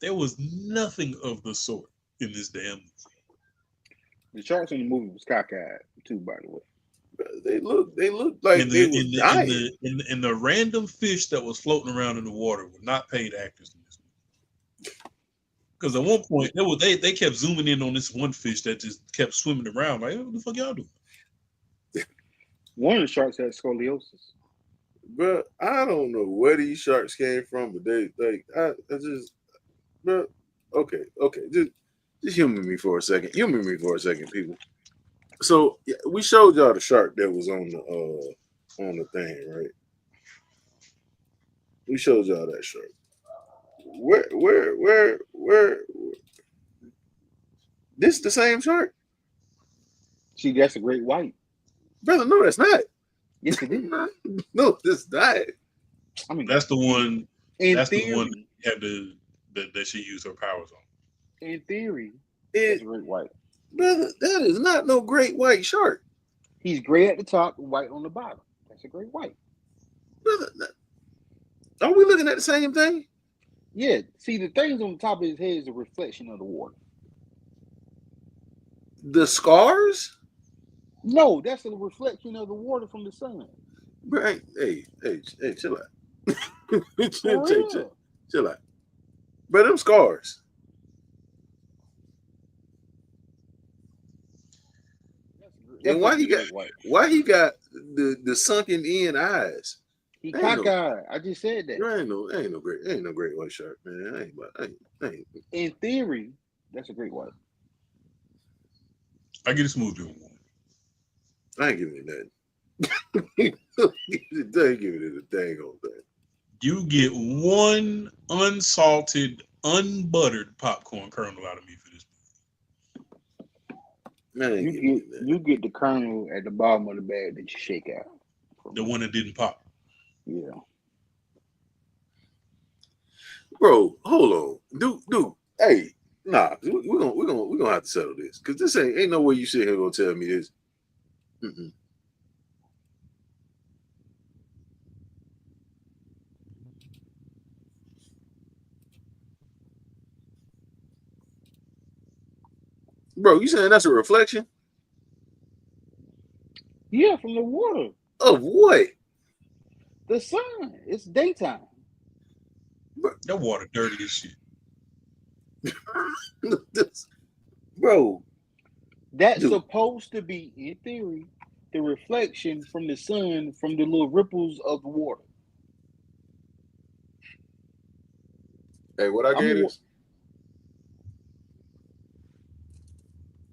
There was nothing of the sort in this damn movie. The sharks in the movie was cockeyed too, by the way. They looked like they was dying. In the random fish that was floating around in the water were not paid actors in this movie. Because at one point they kept zooming in on this one fish that just kept swimming around. Like, what the fuck y'all doing? One of the sharks had scoliosis. Bro, I don't know where these sharks came from, but okay, just humor me for a second. Humor me for a second, people. So yeah, we showed y'all the shark that was on the thing, right? We showed y'all that shark. Where? This the same shark? See, that's a great white. Brother, no, that's not. Yes, it is. No, this not. I mean, that's the one. That's the one that she used her powers on. In theory, it's a great white. Brother, that is not no great white shark. He's gray at the top and white on the bottom. That's a great white. Brother, are we looking at the same thing? Yeah. See, the things on the top of his head is a reflection of the water. The scars? No, that's a reflection of the water from the sun. Right. Hey, chill out. Chill out. But them scars. And why he got the sunken in eyes? He cockeyed. I just said that. Ain't no great white shark, man. Ain't. In theory, that's a great white. I get a smooth doing one. I ain't giving it nothing. I ain't giving it a dang old thing. You get one unsalted, unbuttered popcorn kernel out of me for this movie. You get the kernel at the bottom of the bag that you shake out. The one that didn't pop. Yeah. Bro, hold on. Dude. Hey, nah, we're gonna have to settle this. Cause this ain't no way you sit here gonna tell me this. Mm-mm. Bro, you saying that's a reflection? Yeah, from the water. Of what? The sun. It's daytime. That water dirty as shit. Bro. That's supposed to be, in theory, the reflection from the sun from the little ripples of the water. Hey, what I gave this?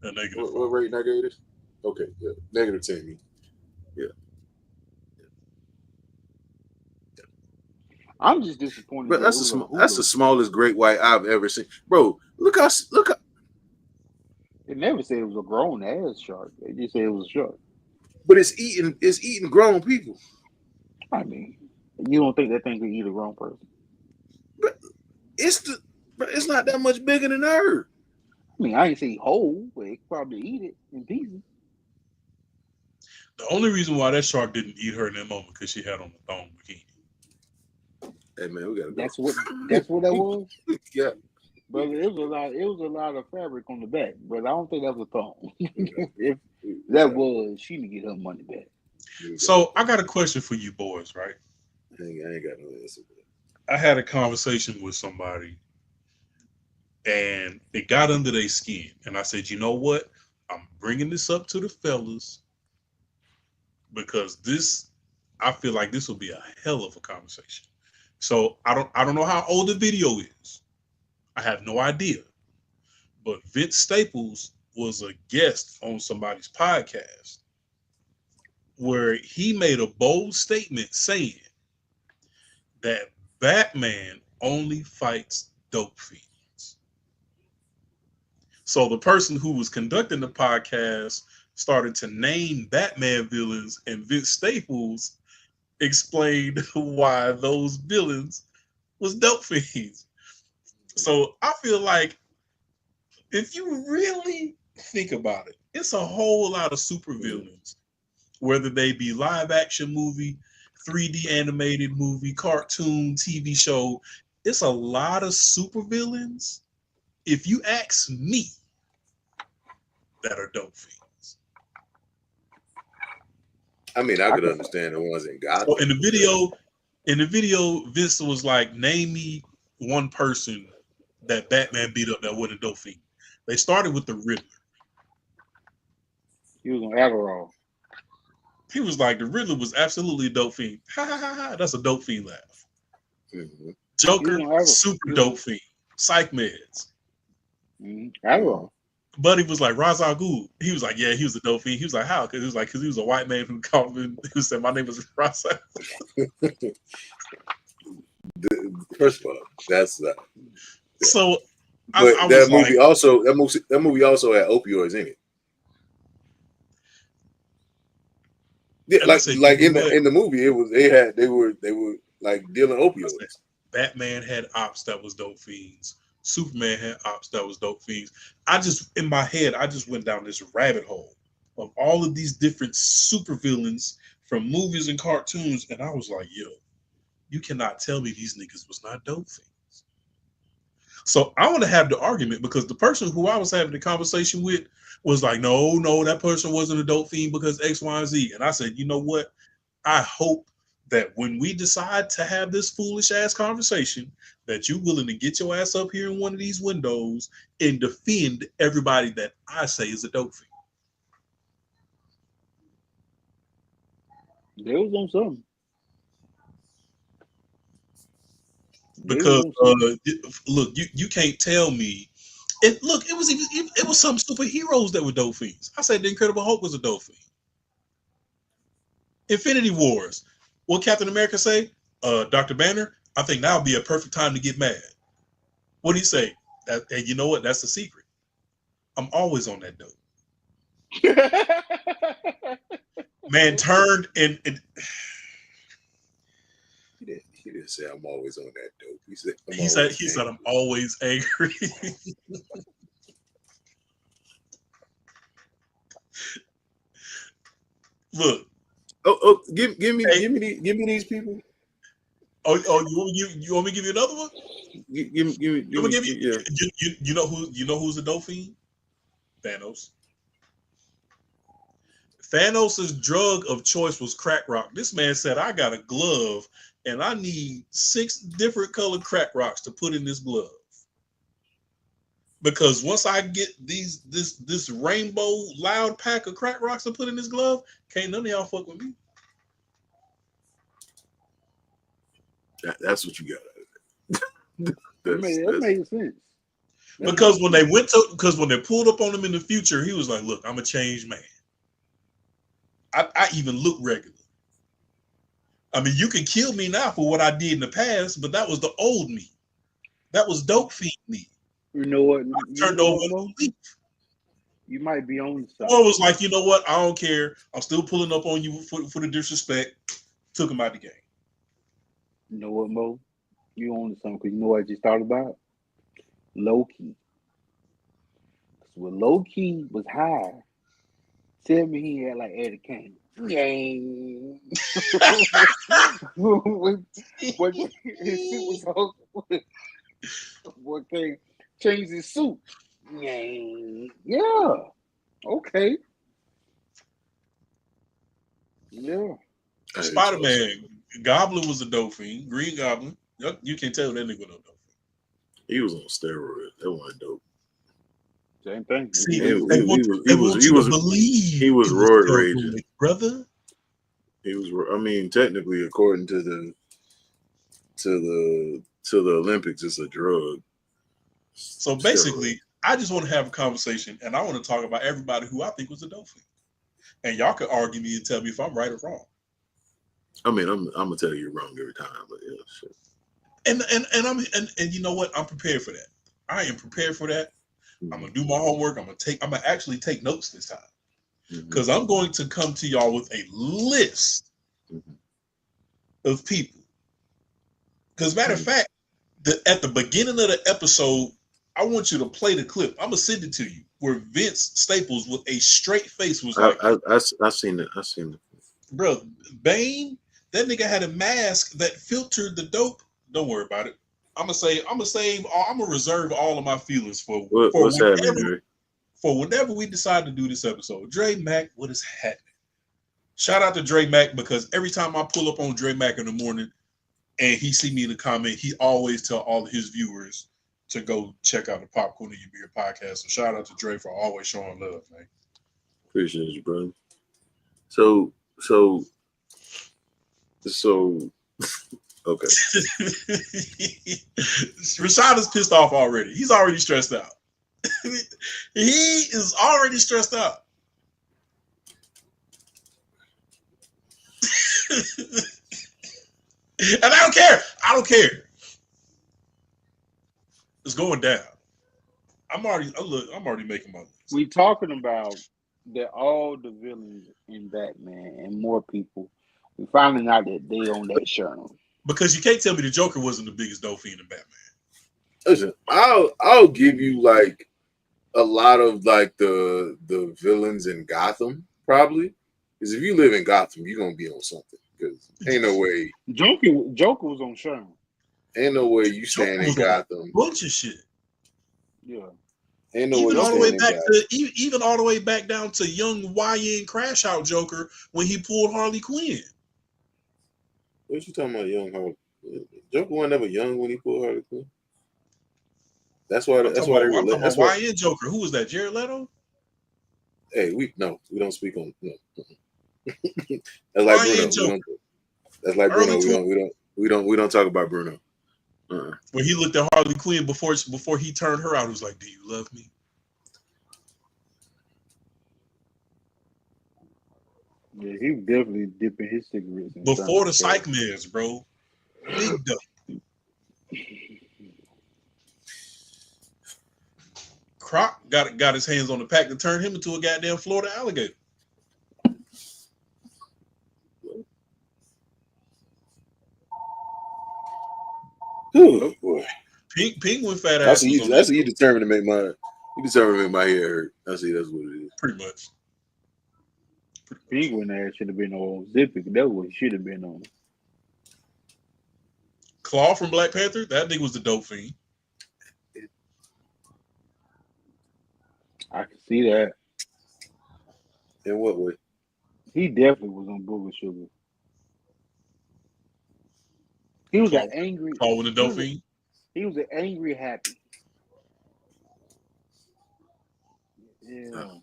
A negative. What rating I gave this? Okay, yeah. -10. Yeah. I'm just disappointed. But that's the smallest great white I've ever seen. Bro, look how. It never said it was a grown ass shark. They just said it was a shark. But it's eating grown people. I mean, you don't think that thing could eat a grown person? But it's not that much bigger than her. I mean, I ain't say whole, but it could probably eat it in pieces. The only reason why that shark didn't eat her in that moment because she had on the thong bikini. Hey man, we gotta go. That's what that was. Yeah, brother. It was a lot of fabric on the back, but I don't think that was a thong. If that was, she need to get her money back. So I got a question for you boys, right? I ain't got no answer for that. I had a conversation with somebody and it got under their skin. And I said, you know what? I'm bringing this up to the fellas because I feel like this will be a hell of a conversation. So I don't know how old the video is. I have no idea. But Vince Staples was a guest on somebody's podcast where he made a bold statement saying that Batman only fights dope fiends. So the person who was conducting the podcast started to name Batman villains, and Vince Staples explained why those villains was dope fiends. So I feel like if you really think about it, it's a whole lot of supervillains, whether they be live action movie, 3D animated movie, cartoon, TV show. It's a lot of supervillains, if you ask me, that are dope fiends. I mean, I could understand the ones in Gotham. So in the video, Vince was like, name me one person that Batman beat up that wasn't a dope fiend. They started with the Riddler. He was on Adderall. He was like, the Riddler was absolutely a dope fiend. Ha ha ha ha. That's a dope fiend laugh. Mm-hmm. Joker, super dope fiend. Psych meds. Adderall. Buddy was like, Ra's al Ghul. He was like, yeah, he was a dope fiend. He was like, how? Because he was a white man who called him, who said, my name is Ra's al Ghul. First of all, that's that. Yeah. So, but that movie also had opioids in it. Yeah, like in the movie, they were like dealing opioids. Batman had ops that was dope fiends. Superman had ops that was dope fiends. In my head, I just went down this rabbit hole of all of these different supervillains from movies and cartoons, and I was like, yo, you cannot tell me these niggas was not dope fiends. So I want to have the argument because the person who I was having the conversation with was like, no, that person wasn't a dope fiend because X, Y, and Z. And I said, you know what? I hope that when we decide to have this foolish ass conversation, that you're willing to get your ass up here in one of these windows and defend everybody that I say is a dope fiend. They was on something. Because look, you can't tell me. It was some superheroes that were dope fiends. I said the Incredible Hulk was a dope fiend. Infinity Wars. What Captain America say? Dr. Banner, I think now would be a perfect time to get mad. What do you say? And you know what? That's the secret. I'm always on that dope. Man turned and He didn't say I'm always on that dope. He said I'm always angry. Look. Oh, give me these people. Oh, you want me to give you another one? You know who's the dope fiend? Thanos. Thanos' drug of choice was crack rock. This man said, I got a glove and I need 6 different colored crack rocks to put in this glove. Because once I get this rainbow loud pack of crack rocks to put in this glove, can't none of y'all fuck with me. That's what you got. That made sense. Because when they pulled up on him in the future, he was like, look, I'm a changed man. I even look regular. I mean, you can kill me now for what I did in the past, but that was the old me. That was dope fiend me. You know what? Turned over a leaf. You might be on something. Or was like, you know what? I don't care. I'm still pulling up on you for the disrespect. Took him out the game. You know what, Mo? You on something because you know what I just thought about? Loki. When Loki was high, tell me he had like Eddie Kane. Yang. What his suit was what thing changed his suit. Yang. Yeah. Okay. Yeah. Spider-Man. Goblin was a dope fiend. Green Goblin. You can't tell that nigga no dope. He was on steroids. That wasn't dope. Same thing. See, He, they want you to believe he was it roid steroids, raging. brother. He was. I mean, technically, according to the Olympics, it's a drug. So basically, I just want to have a conversation, and I want to talk about everybody who I think was a dope fiend. And y'all could argue me and tell me if I'm right or wrong. I mean, I'm gonna tell you you're wrong every time, but yeah, shit. And you know what? I'm prepared for that. I am prepared for that. I'm gonna do my homework. I'm gonna actually take notes this time, because I'm going to come to y'all with a list of people. Because matter of fact, at the beginning of the episode, I want you to play the clip. I'm gonna send it to you, where Vince Staples with a straight face was like, "I seen it. I seen it, bro. Bane, that nigga had a mask that filtered the dope. Don't worry about it. I'm gonna reserve all of my feelings for what's happening, Dre? For whenever we decide to do this episode. Dre Mack, what is happening? Shout out to Dre Mack, because every time I pull up on Dre Mack in the morning and he see me in the comment, he always tell all of his viewers to go check out the Popcorn in Your Beer podcast. So shout out to Dre for always showing love, man. Appreciate you, brother. So okay. Rashad is pissed off already. He's already stressed out. He is already stressed out. And I don't care. I don't care. It's going down. I'm already making my list. We talking about that all the villains in Batman and more people. We finding out that they on that show. Because you can't tell me the Joker wasn't the biggest dope fiend in Batman. Listen, I'll give you like a lot of like the villains in Gotham, probably. Because if you live in Gotham, you're gonna be on something. Because ain't no way Joker was on Sherman. Ain't no way you stand in Gotham. Bunch of shit. Yeah. Ain't no Even way all the way back to even all the way back down to young YN Crash Out Joker when he pulled Harley Quinn. What you talking about, young Harley? Joker wasn't never young when he pulled Harley Quinn. That's why. That's why they relate. That's why YN Joker. Who was that? Jared Leto. Hey, we don't speak on. No. That's like Bruno. That's like Bruno. We don't talk about Bruno. When he looked at Harley Quinn before he turned her out, he was like, "Do you love me?" Yeah, he was definitely dipping his cigarettes in before the psych meds, bro. Big dope. Croc got his hands on the pack to turn him into a goddamn Florida alligator. Oh boy, Penguin fat ass. That's what you determined to make my hair hurt. I see. That's what it is. Pretty much. Penguin ass should have been on Zippy. That was should have been on. Claw from Black Panther. That nigga was the dope fiend. I can see that. In what way? He definitely was on Booger Sugar. He was an angry. Claw with the dope fiend. He was an angry happy. Yeah.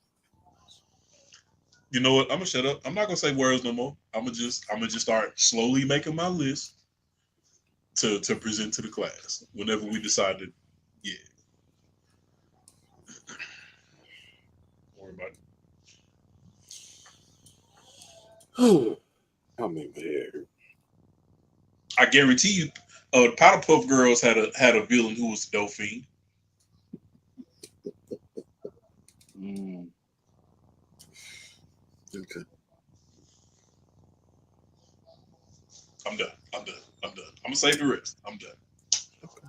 You know what? I'm gonna shut up. I'm not gonna say words no more. I'm gonna just start slowly making my list to present to the class whenever we decided. Yeah. Don't worry about it. Oh, I make my hair hurt. I guarantee you, Powder Puff Girls had a villain who was a dope fiend. Okay. I'm done. I'm gonna save the rest. I'm done. Okay.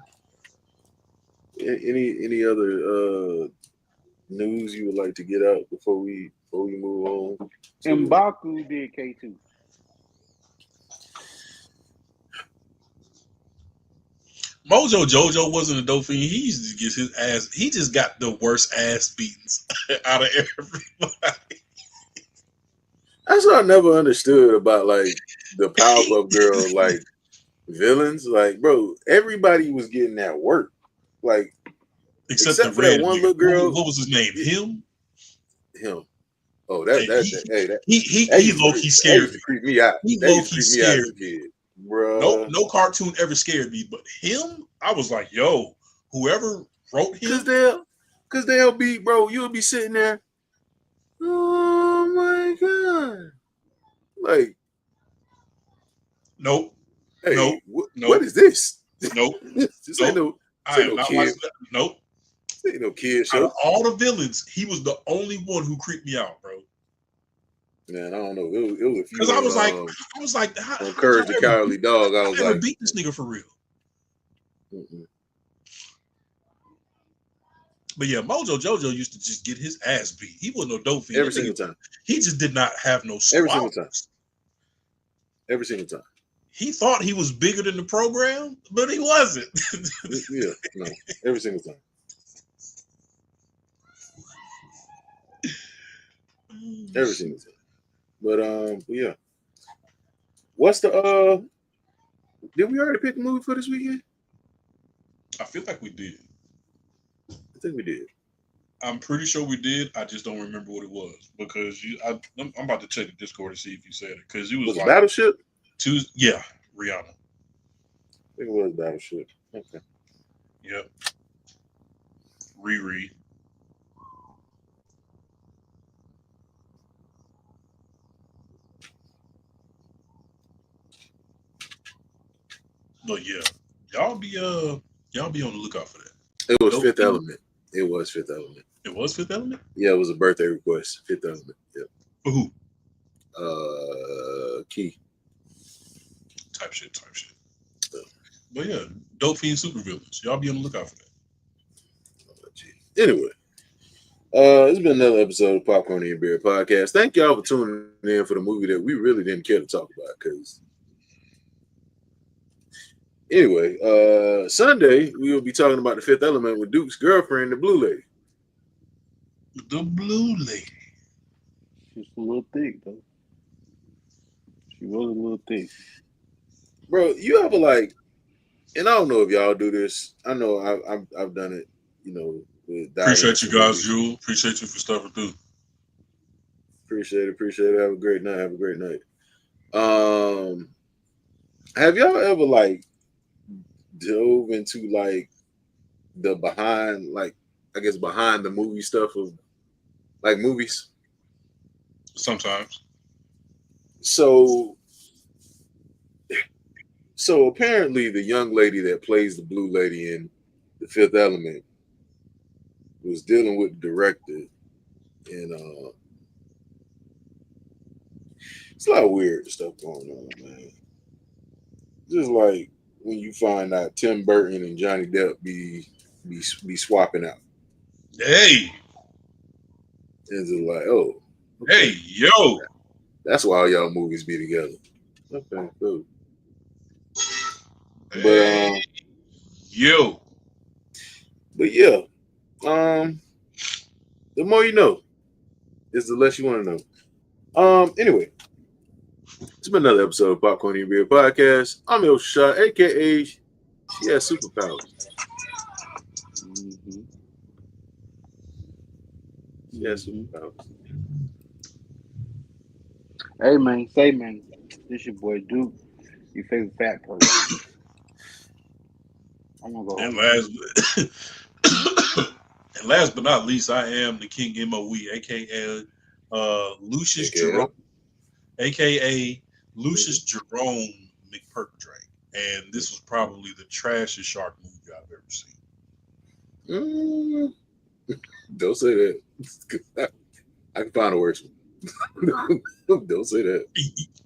Any other news you would like to get out before we move on? M'Baku did K2. Mojo Jojo wasn't a dope fiend. He used to get his ass. He just got the worst ass beatings out of everybody. That's what I never understood about like the Powerpuff Girl like villains, like, bro, everybody was getting that work. Like, Except except the for red that one nigga. little girl. What was his name? Him? Him. Oh, Hey, he used to low key that scared used to me. creep me out. He That low used to key creep me out as scared a me. kid, bruh. No cartoon ever scared me, but him, I was like, yo, whoever wrote him, Cause they'll be, bro, you'll be sitting there. Oh my god. Like, nope, hey, nope, what nope, is this? nope, This ain't nope. no I am not kid. watching that. Nope. This ain't no kid Out of show. all the villains, he was the only one who creeped me out, bro. Man, I don't know. It was a Because few I was like, on how Courage the Cowardly Dog. I was ever like, beat this nigga for real? mm-mm. But yeah, Mojo Jojo used to just get his ass beat. He wasn't no dope fiend. Every single time. He just did not have no Every single time. squabbles. Every single time. He thought he was bigger than the program, but he wasn't. Yeah, no, every single time. Every single time. But yeah. What's the did we already pick a movie for this weekend? I feel like we did. I think we did. I'm pretty sure we did. I just don't remember what it was because I'm about to check the Discord to see if you said it because you was Was it like Battleship? Yeah, Rihanna. I think it was Battleship. Okay. Yep. Riri. But yeah, y'all be on the lookout for that. It was Dope Fifth Fiend. Element. It was Fifth Element. It was Fifth Element? Yeah, it was a birthday request. Fifth Element. Yep. For who? Key. Type shit. But yeah, Dope Fiend supervillains. Y'all be on the lookout for that. Anyway, it's been another episode of Popcorn and Beer Podcast. Thank y'all for tuning in for the movie that we really didn't care to talk about. Because anyway, Sunday we will be talking about The Fifth Element with Duke's girlfriend, the Blue Lady. The Blue Lady. She's a little thick though. She was a little thick. Bro, you ever like? And I don't know if y'all do this. I know I've done it. You know. Appreciate you guys, Jewel. Appreciate you for stuffing through. Appreciate it. Have a great night. Have y'all ever like dove into like the behind, like I guess behind the movie stuff of like movies? Sometimes. So apparently the young lady that plays the Blue Lady in The Fifth Element was dealing with the director, and it's a lot of weird stuff going on, man. Just like when you find out Tim Burton and Johnny Depp be swapping out. Hey. It's just like, oh. Okay. Hey, yo. That's why all y'all movies be together. Okay, cool. Hey, yo. But yeah. The more you know is the less you want to know. Anyway, it's been another episode of Popcorn and Beer Podcast. I'm El Shot, aka she has superpowers. Mm-hmm. She has superpowers. Hey man, say man, this your boy Duke. Your favorite fat person. I'm gonna go And home. last but not least, I am the King MOE, aka Lucius Jerome, aka Lucius Jerome McPerkdrake. And this was probably the trashiest shark movie I've ever seen. Don't say that. I can find a worse one. Don't say that.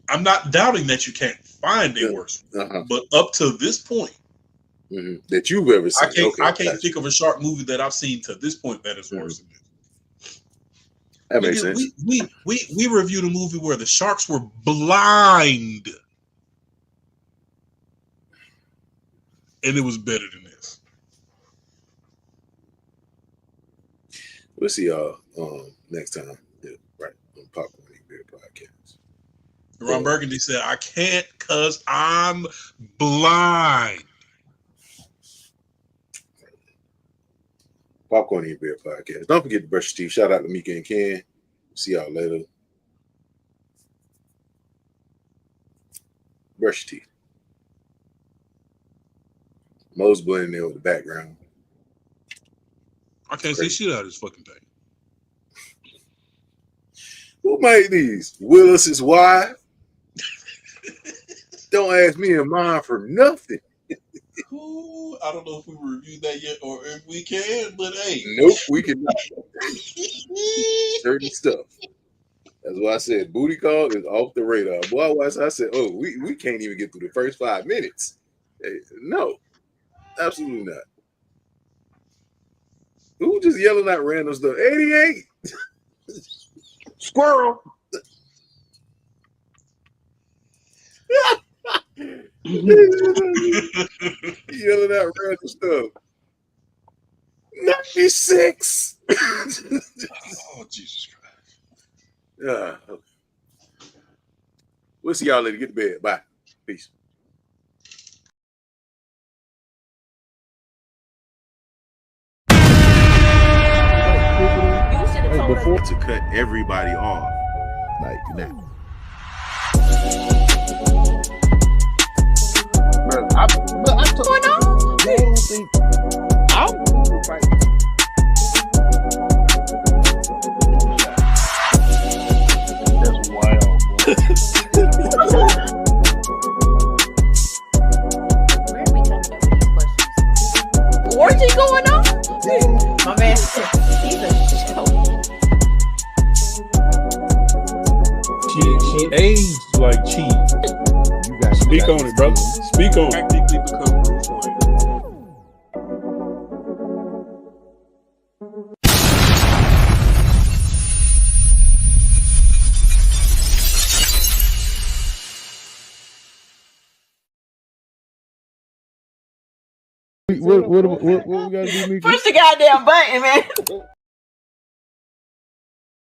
I'm not doubting that you can't find a worse one, but up to this point, that you've ever seen, I can't think of a shark movie that I've seen to this point that is worse than this. That makes sense. We reviewed a movie where the sharks were blind, and it was better than this. We'll see y'all next time, right, on Popcorn and Beer Podcast. Ron Burgundy said, "I can't because I'm blind." Popcorn Eat Beer Podcast. Don't forget to brush your teeth. Shout out to Mika and Ken. See y'all later. Brush your teeth. Mo's blending there with the background. I can't see shit out of this fucking thing. Who made these? Willis's wife? Don't ask me and mine for nothing. Ooh, I don't know if we reviewed that yet or if we can, but hey. Nope, we cannot. Certain stuff. That's why I said booty call is off the radar. Boy, I said, oh, we can't even get through the first 5 minutes. Hey, no, absolutely not. Who just yelling out random stuff? 88. Squirrel. Yelling out random stuff. 96. Oh, Jesus Christ. We'll see y'all later. Get to bed. Bye. Peace. You should have told Before us. to cut everybody off like that. I told Going on? I don't think I'll fight. That's wild, bro. Where are we coming up with these questions? Orgy going on? My man said he's a show. She aged like cheese. You got Speak on it, brother. Speak on it. Practically become Bruce Wayne. What we gotta do, Mika? Push the goddamn button, man.